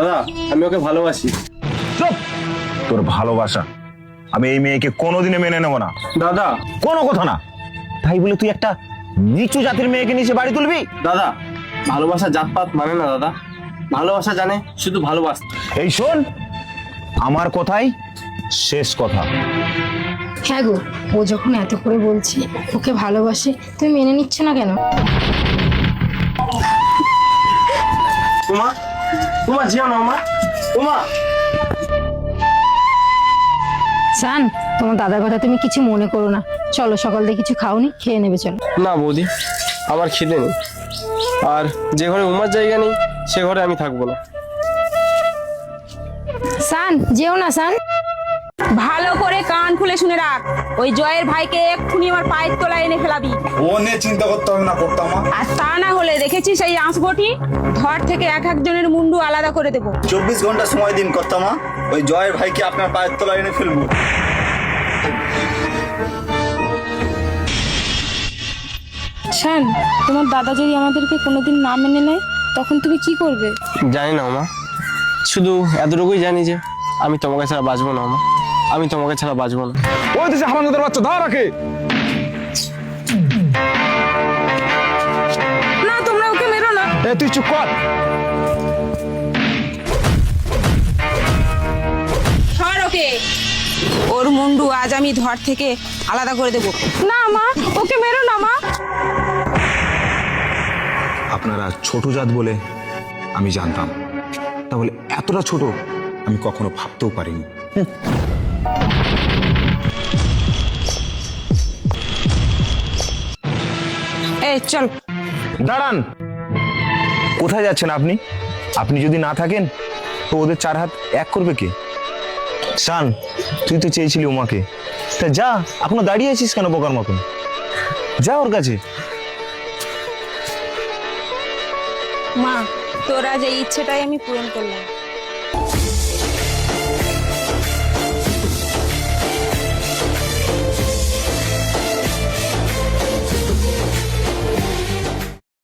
দাদা আমি ওকে ভালোবাসি। চুপ! তোর ভালোবাসা আমি এই মেয়েকে কোনোদিনে মেনে নেব না। দাদা কোনো কথা না। তাই বলে তুই একটা নিচু জাতির মেয়েকে নিচে বাড়ি তুলবি? দাদা ভালোবাসা জাতপাত মানে না দাদা, ভালোবাসা জানে শুধু ভালোবাসতে। এই শোন, আমার কথাই শেষ কথা। হ্যাঁ গো, ও যখন এত করে বলছে ওকে ভালোবাসে, তুমি মেনে নিচ্ছ না কেন? উমা, উমা যেও না উমা, উমা। সান, তোমার দাদার কথা তুমি কিছু মনে করো না। চলো, সকাল থেকে কিছু খাওনি, খেয়ে নেবে চলো। না বৌদি, আমার খিদে নেই, আর যে ঘরে উমার জায়গা নেই সে ঘরে আমি থাকবো না। সান, যেও না সান। ভালো করে কান খুলে শুনে রাখ, ওই জয়ের ভাইকে এক্ষুনি আমার পায়ের তলায় এনে ফেলাবি। ও নিয়ে চিন্তা করতে হবে না করতাম। আর তা না হলে দেখেছিস এই আঁশবটি, ধর থেকে এক একজনের মুন্ডু আলাদা করে দেবো। 24 ঘন্টা সময় দিন কর্তামা, ওই জয়ের ভাইকে আপনার পায়ের তলায় এনে ফেলবো। শান, তোমার দাদা যদি আমাদেরকে কোনোদিন না মেনে নেয় তখন তুমি কি করবে? জানি না উমা, শুধু এতটুকুই জানি যে আমি তোমাকে ছাড়া বাঁচবো না উমা, আমি তোমাকে ছাড়া বাঁচবো না। ওই তো হারামজাদার বাচ্চা, ধর রাখে। না, তোমরা ওকে মেরো না। এ তুই চুপ কর। ধর ওকে, ওর মুন্ডু আজ আমি ধর থেকে আলাদা করে দেবো। না মা, ওকে মেরো না মা। আপনারা ছোট জাত বলে আমি জানতাম, তাহলে এতটা ছোট আমি কখনো ভাবতেও পারিনি। এই চল। দাঁড়ান, কোথায় যাচ্ছেন আপনি? আপনি যদি না থাকেন তো ওদের চার হাত এক করবে কে? শান, তুই তো চেয়েছিলি উমাকে, তা যা, এখনো দাঁড়িয়ে আছিস কেন বোকার মতন? যা ওর কাছে। মা, তোরা যে ইচ্ছেটাই আমি পূরণ করলাম।